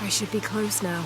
I should be close now.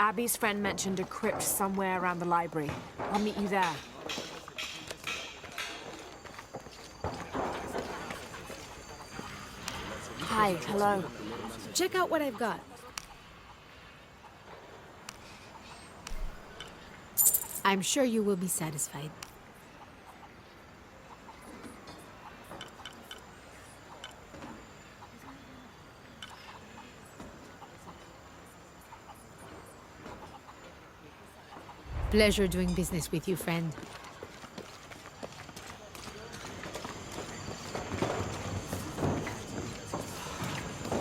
Abby's friend mentioned a crypt somewhere around the library. I'll meet you there. Hi, hello. Check out what I've got. I'm sure you will be satisfied. Pleasure doing business with you, friend.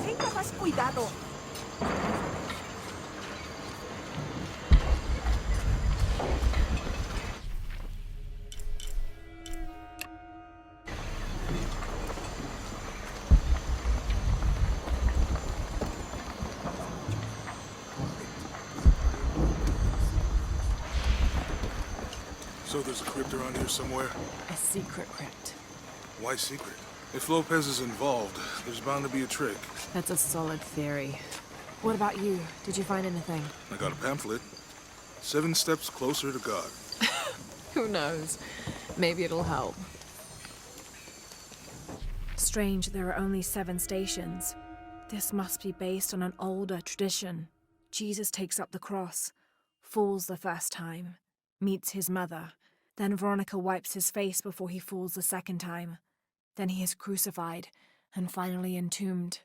Tenga más cuidado. So there's a crypt around here somewhere? A secret crypt. Why secret? If Lopez is involved, there's bound to be a trick. That's a solid theory. What about you? Did you find anything? I got a pamphlet. 7 steps closer to God. Who knows? Maybe it'll help. Strange, there are only 7 stations. This must be based on an older tradition. Jesus takes up the cross, falls the first time, meets his mother. Then Veronica wipes his face before he falls the second time. Then he is crucified and finally entombed.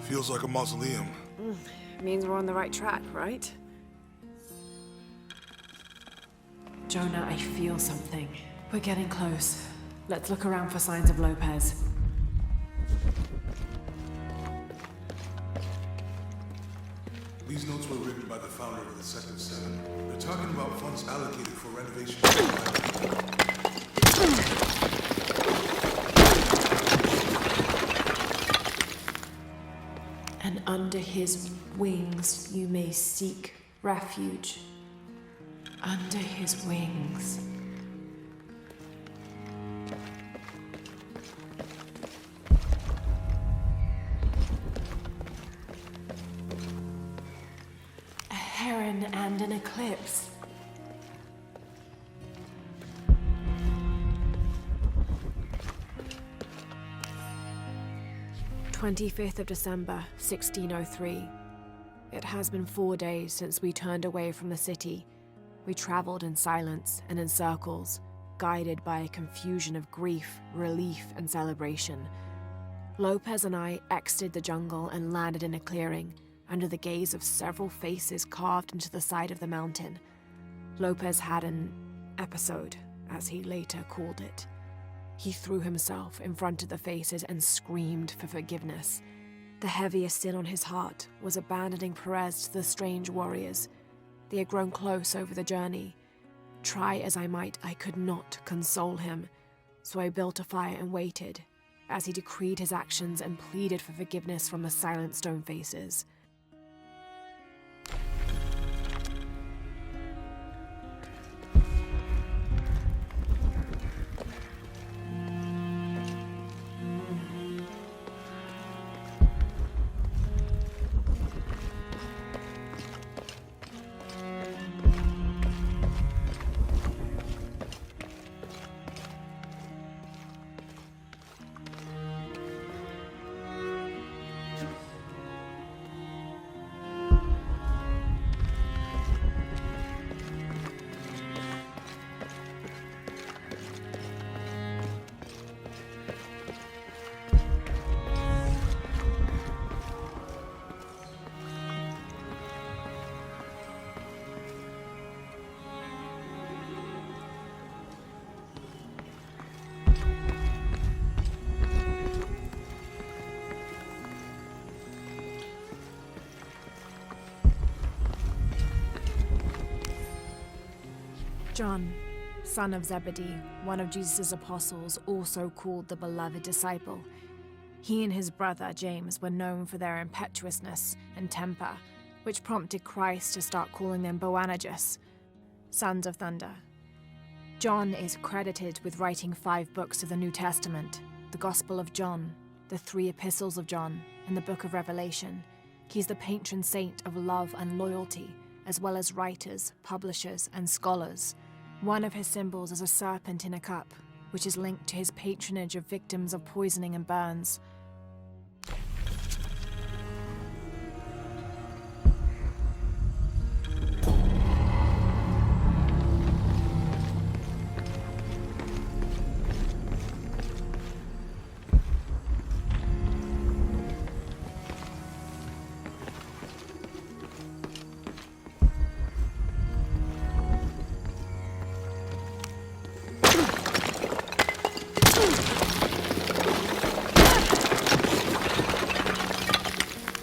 Feels like a mausoleum. Means we're on the right track, right? Jonah, I feel something. We're getting close. Let's look around for signs of Lopez. These notes were written by the founder of the Second Seven. They're talking about funds allocated for renovation. And under his wings you may seek refuge. Under his wings. A heron and an eclipse. "25th of December, 1603. It has been 4 days since we turned away from the city. We traveled in silence and in circles, guided by a confusion of grief, relief, and celebration. Lopez and I exited the jungle and landed in a clearing, under the gaze of several faces carved into the side of the mountain. Lopez had an episode, as he later called it. He threw himself in front of the faces and screamed for forgiveness. The heaviest sin on his heart was abandoning Perez to the strange warriors. They had grown close over the journey. Try as I might, I could not console him, so I built a fire and waited, as he decreed his actions and pleaded for forgiveness from the silent stone faces. John, son of Zebedee, one of Jesus' apostles, also called the beloved disciple. He and his brother, James, were known for their impetuousness and temper, which prompted Christ to start calling them Boanerges, sons of thunder. John is credited with writing 5 books of the New Testament, the Gospel of John, the 3 epistles of John, and the Book of Revelation. He's the patron saint of love and loyalty, as well as writers, publishers, and scholars. One of his symbols is a serpent in a cup, which is linked to his patronage of victims of poisoning and burns.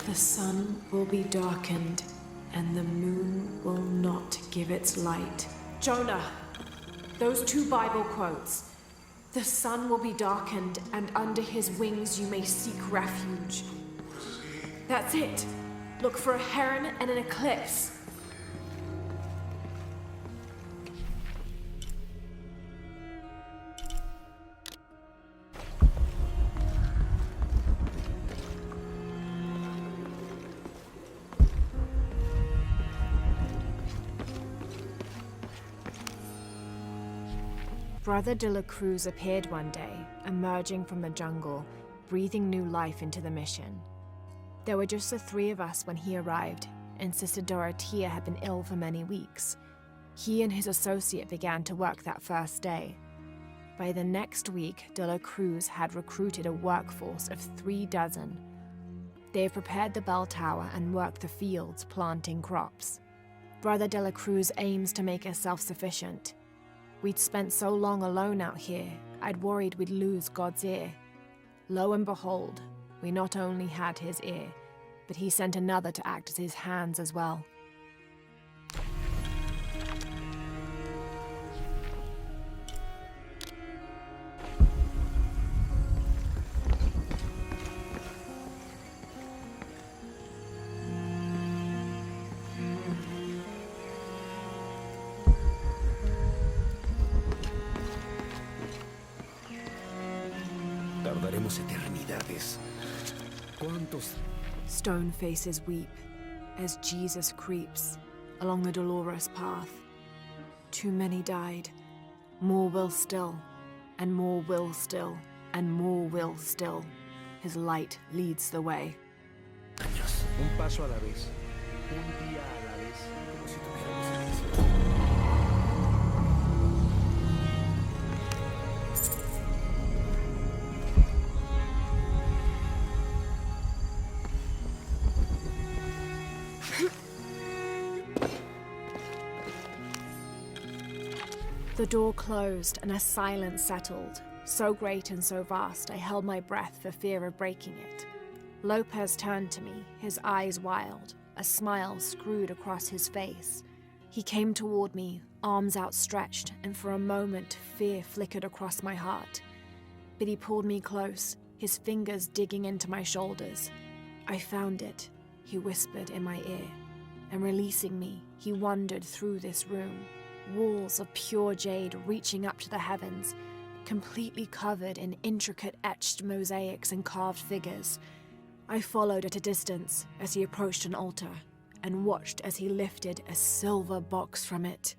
The sun will be darkened, and the moon will not give its light. Jonah, those 2 Bible quotes. The sun will be darkened, and under his wings you may seek refuge. That's it. Look for a heron and an eclipse. Brother de la Cruz appeared one day, emerging from the jungle, breathing new life into the mission. There were just the 3 of us when he arrived, and Sister Dorothea had been ill for many weeks. He and his associate began to work that first day. By the next week, de la Cruz had recruited a workforce of 3 dozen. They have prepared the bell tower and worked the fields, planting crops. Brother de la Cruz aims to make us self-sufficient. We'd spent so long alone out here, I'd worried we'd lose God's ear. Lo and behold, we not only had his ear, but he sent another to act as his hands as well. Tardaremos eternidades. ¿Cuántos? Stone faces weep as Jesus creeps along the dolorous path. Too many died. More will still, and more will still, and more will still. His light leads the way. Años. Un paso a la vez, un día a la vez. Como si tuviéramos inicio. The door closed and a silence settled, so great and so vast I held my breath for fear of breaking it. Lopez turned to me, his eyes wild, a smile screwed across his face. He came toward me, arms outstretched, and for a moment fear flickered across my heart. But he pulled me close, his fingers digging into my shoulders. I found it, he whispered in my ear, and releasing me, he wandered through this room, walls of pure jade reaching up to the heavens, completely covered in intricate etched mosaics and carved figures. I followed at a distance as he approached an altar, and watched as he lifted a silver box from it.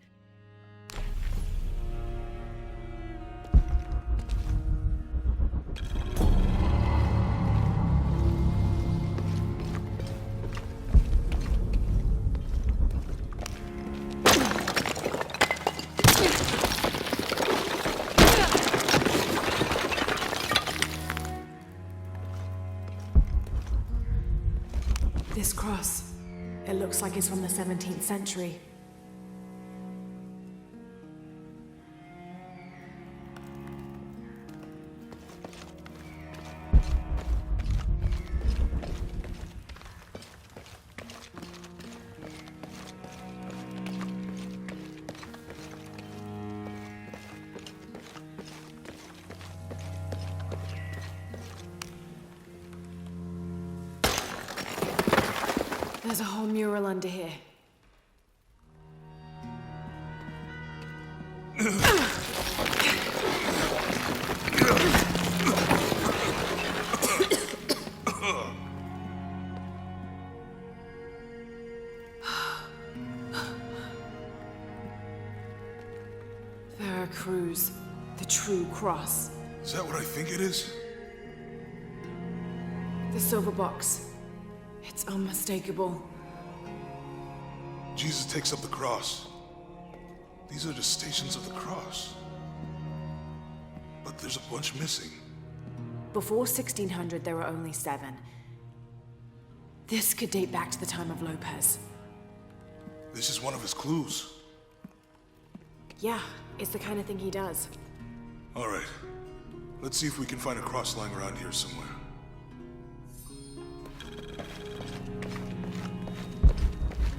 This cross, it looks like it's from the 17th century. There's a whole mural under here. Veracruz, the true cross. Is that what I think it is? The silver box. It's unmistakable. Jesus takes up the cross. These are the stations of the cross. But there's a bunch missing. Before 1600, there were only 7. This could date back to the time of Lopez. This is one of his clues. Yeah, it's the kind of thing he does. All right. Let's see if we can find a cross lying around here somewhere.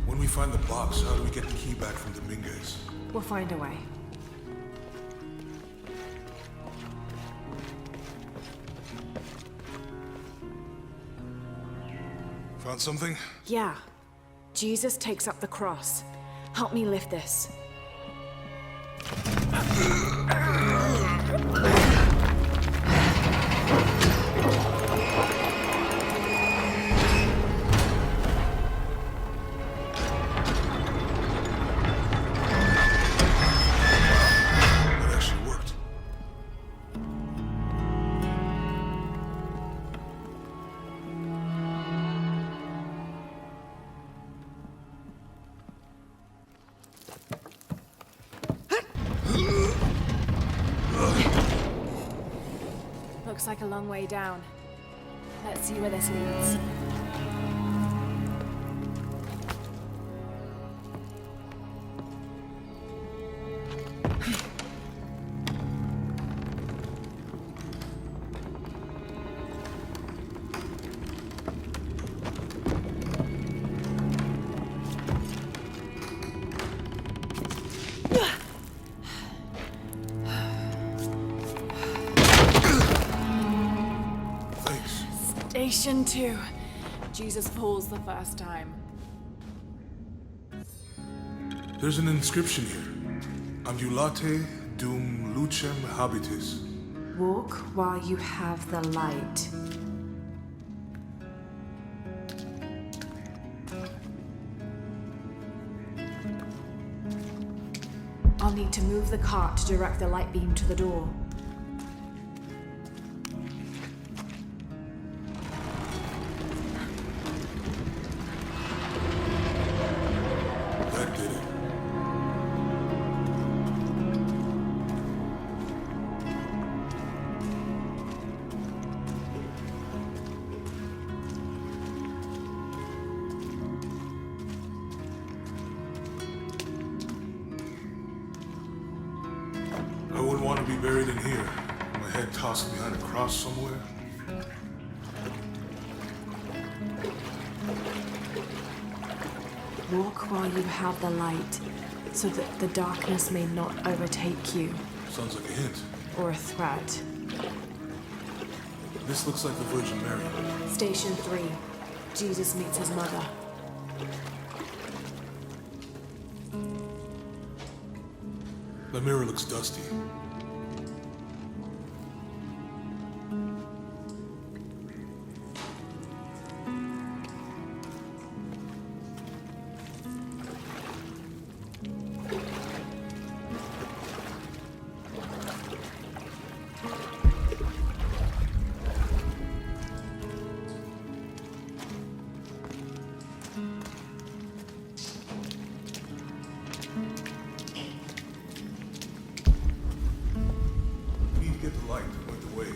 When we find the box, how do we get the key back from Dominguez? We'll find a way. Found something? Yeah. Jesus takes up the cross. Help me lift this. Looks like a long way down. Let's see where this leads. Station 2. Jesus falls the first time. There's an inscription here. Ambulate dum lucem habitis. Walk while you have the light. I'll need to move the cart to direct the light beam to the door. That did it. I wouldn't want to be buried in here. My head tossed behind a cross somewhere. Walk while you have the light. so that the darkness may not overtake you, Sounds like a hint. or a threat. This looks like the Virgin Mary. Station 3. Jesus meets his mother. The mirror looks dusty. Get the light to point the way.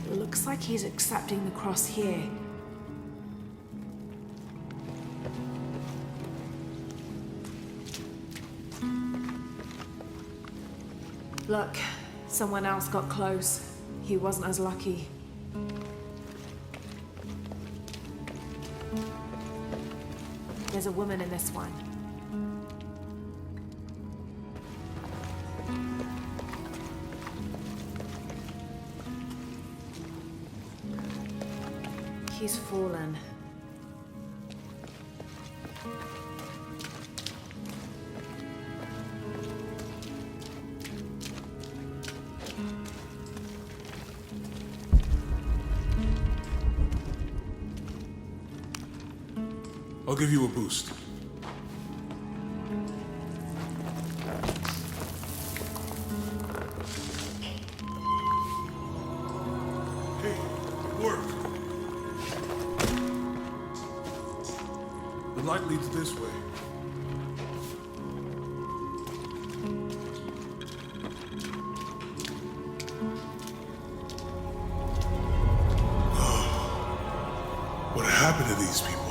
It looks like he's accepting the cross here. Look, someone else got close. He wasn't as lucky. There's a woman in this one. He's fallen. I'll give you a boost. Hey, it worked. The light leads this way. What happened to these people?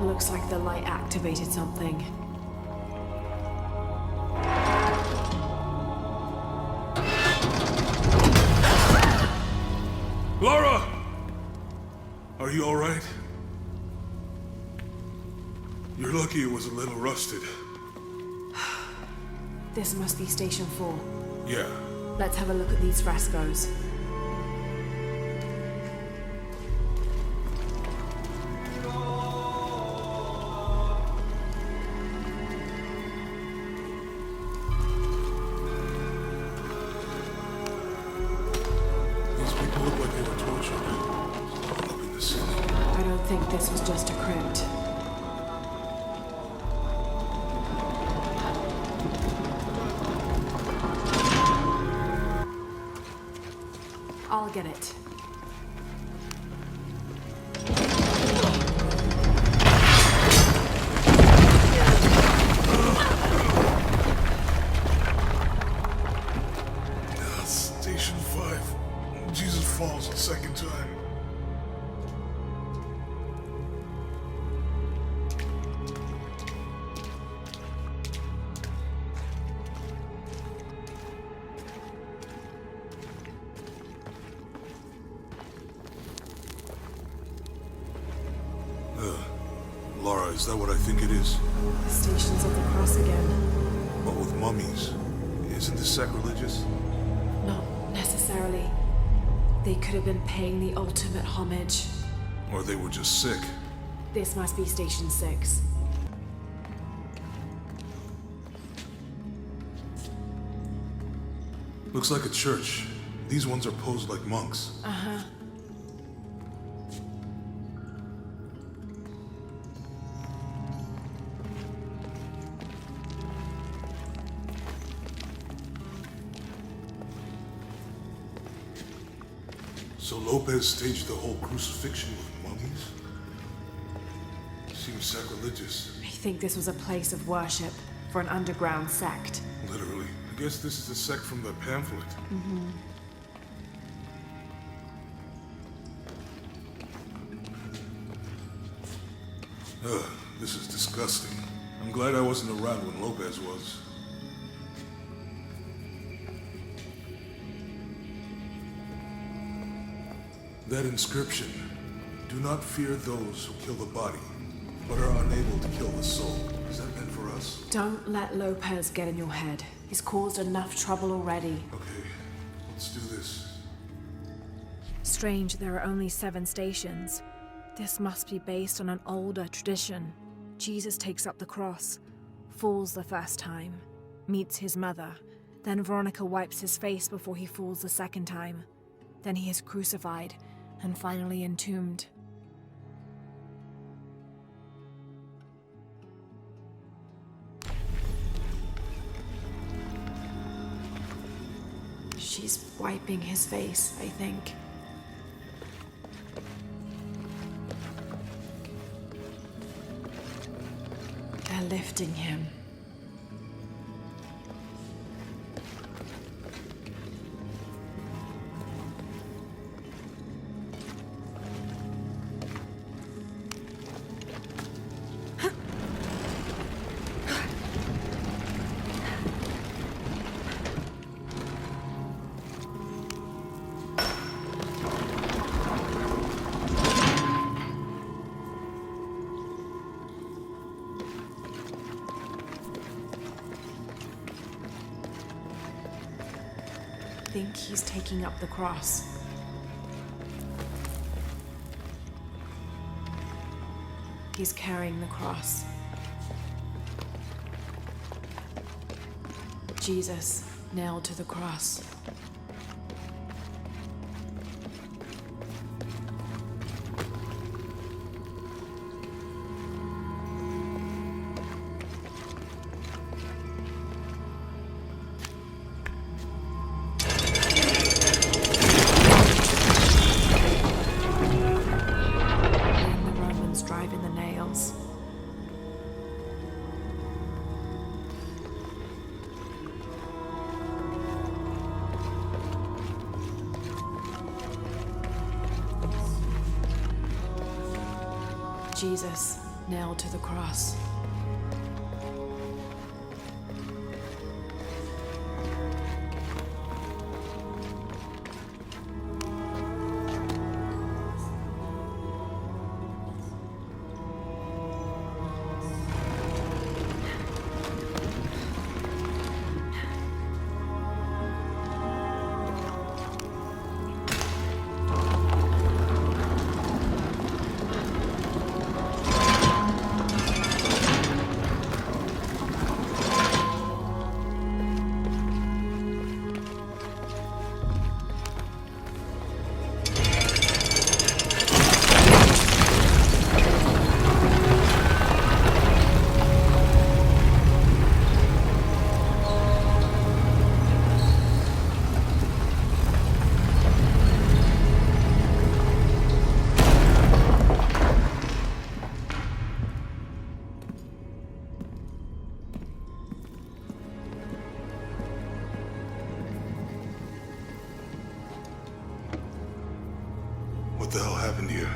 Looks like the light activated something. Lara! Are you all right? You're lucky it was a little rusted. This must be Station 4. Yeah. Let's have a look at these frescoes. These people look like they were tortured. Up in the ceiling. I don't think this was just a crypt. I'll get it. Station 5. Jesus falls a second time. Lara, is that what I think it is? The Stations of the Cross again. But with mummies. Isn't this sacrilegious? Not necessarily. They could have been paying the ultimate homage. Or they were just sick? This must be Station 6. Looks like a church. These ones are posed like monks. Uh-huh. So Lopez staged the whole crucifixion with mummies? Seems sacrilegious. I think this was a place of worship for an underground sect. Literally. I guess this is the sect from the pamphlet. Mm-hmm. Ugh, this is disgusting. I'm glad I wasn't around when Lopez was. That inscription, do not fear those who kill the body, but are unable to kill the soul. Is that meant for us? Don't let Lopez get in your head. He's caused enough trouble already. Okay, let's do this. Strange there are only 7 stations. This must be based on an older tradition. Jesus takes up the cross, falls the first time, meets his mother. Then Veronica wipes his face before he falls the second time. Then he is crucified and finally entombed. She's wiping his face, I think. They're lifting him. I think he's taking up the cross. He's carrying the cross. Jesus nailed to the cross. Jesus nailed to the cross. What the hell happened here?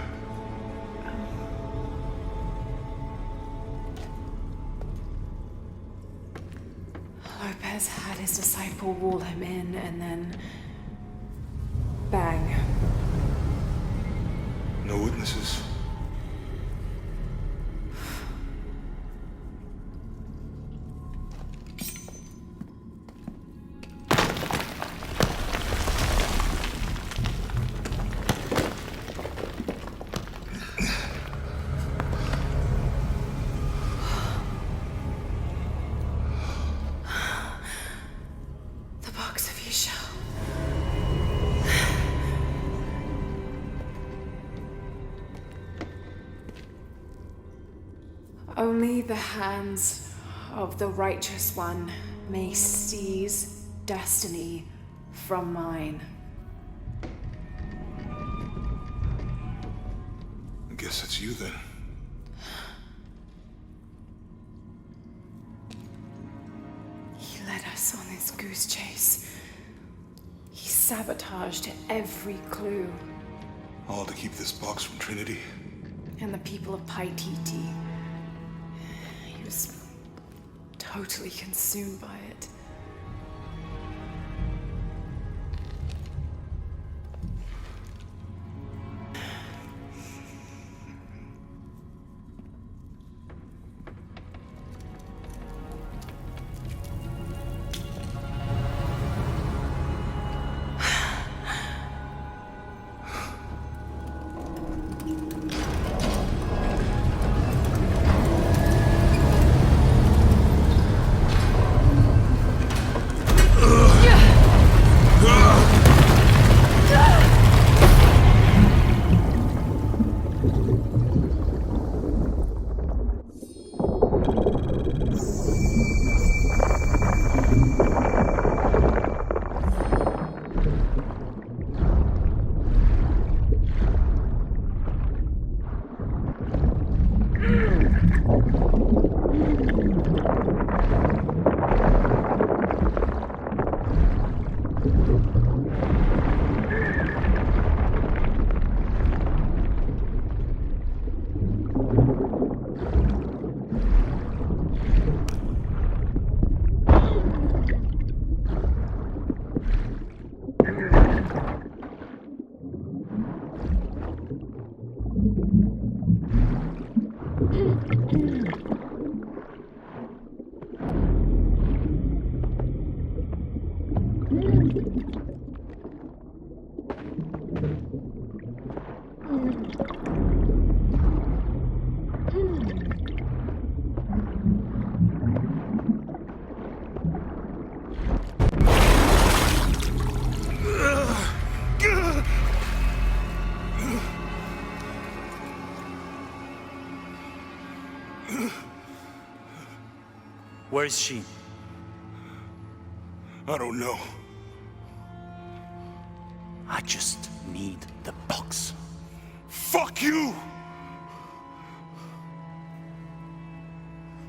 Lopez had his disciple wall him in, and then... bang. No witnesses? Only the hands of the righteous one may seize destiny from mine. I guess it's you then. He led us on this goose chase. He sabotaged every clue. All to keep this box from Trinity? And the people of Paititi. He was totally consumed by it. Where is she? I don't know. I just need the box. Fuck you!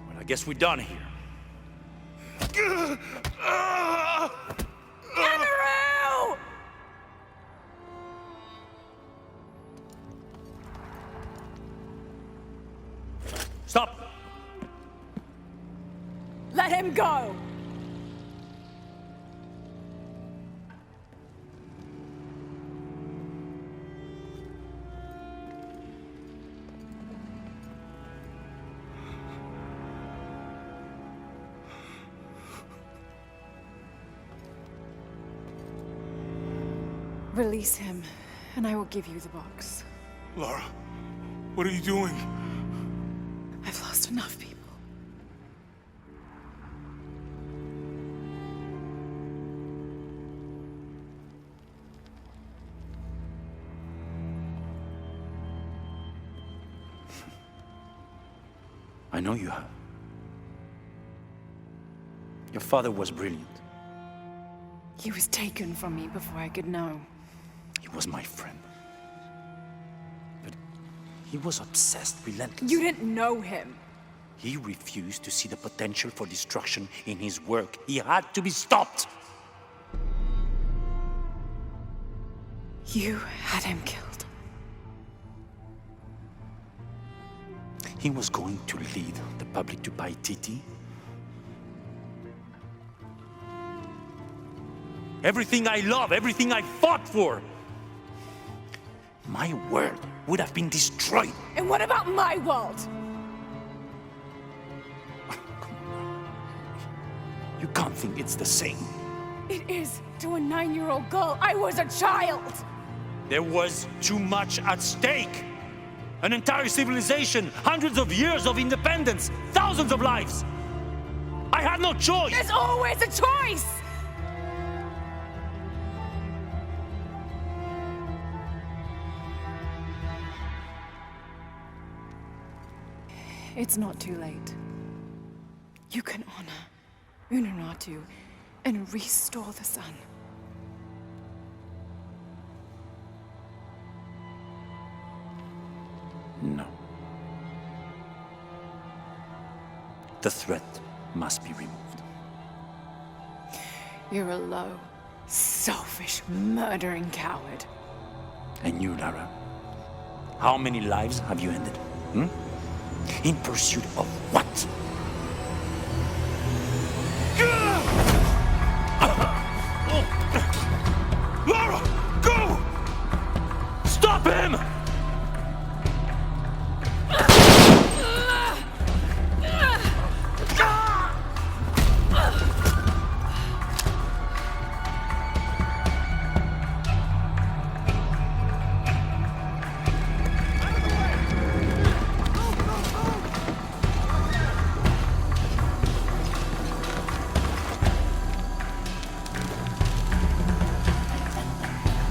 Well, I guess we're done here. Amaru! Stop! Let him go! Release him, and I will give you the box. Lara, what are you doing? I've lost enough people. I know you have. Your father was brilliant. He was taken from me before I could know. He was my friend. But he was obsessed, relentless. You didn't know him. He refused to see the potential for destruction in his work. He had to be stopped. You had him killed. He was going to lead the public to Paititi. Everything I love, everything I fought for. My world would have been destroyed. And what about my world? You can't think it's the same. It is to a 9-year-old girl. I was a child. There was too much at stake. An entire civilization, hundreds of years of independence, thousands of lives. I had no choice. There's always a choice. It's not too late. You can honor Unuratu and restore the sun. No. The threat must be removed. You're a low, selfish, murdering coward. And you, Lara? How many lives have you ended? In pursuit of what? Lara, go! Stop him!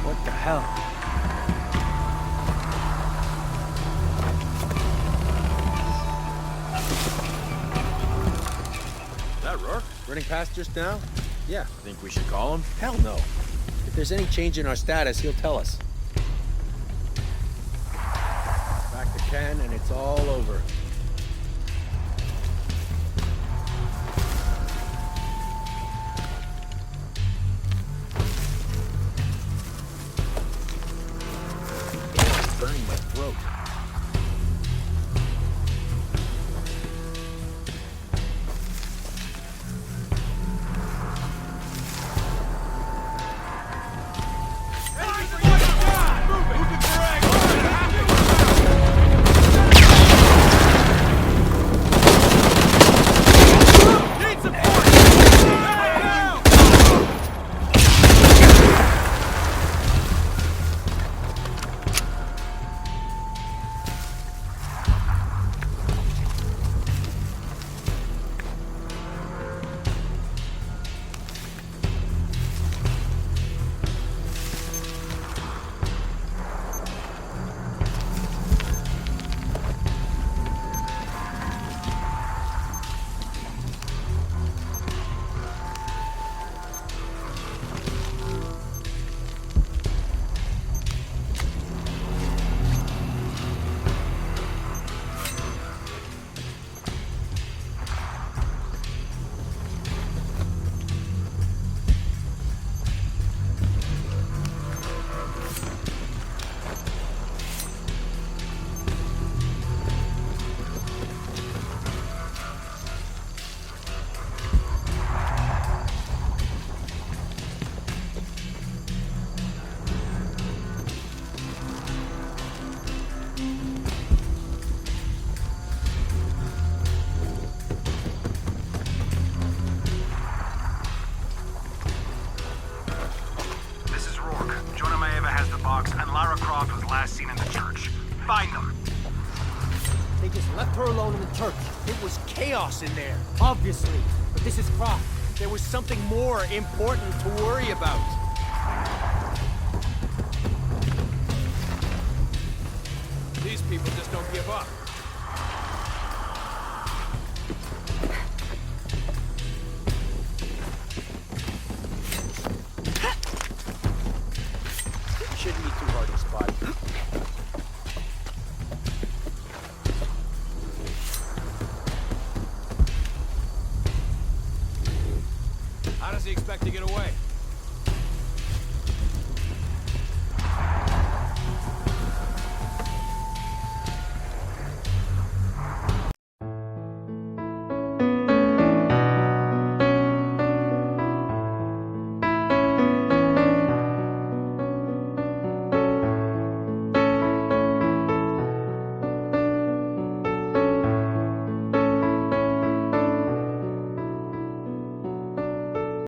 What the hell? That Rourke? Running past just now? Yeah. Think we should call him? Hell no. If there's any change in our status, he'll tell us. Back to Ken, and it's all over. Burning my throat. Turk, it was chaos in there. Obviously, but this is Croft. There was something more important to worry about. These people just don't give up. Shouldn't be too hard to spot. How does he expect to get away?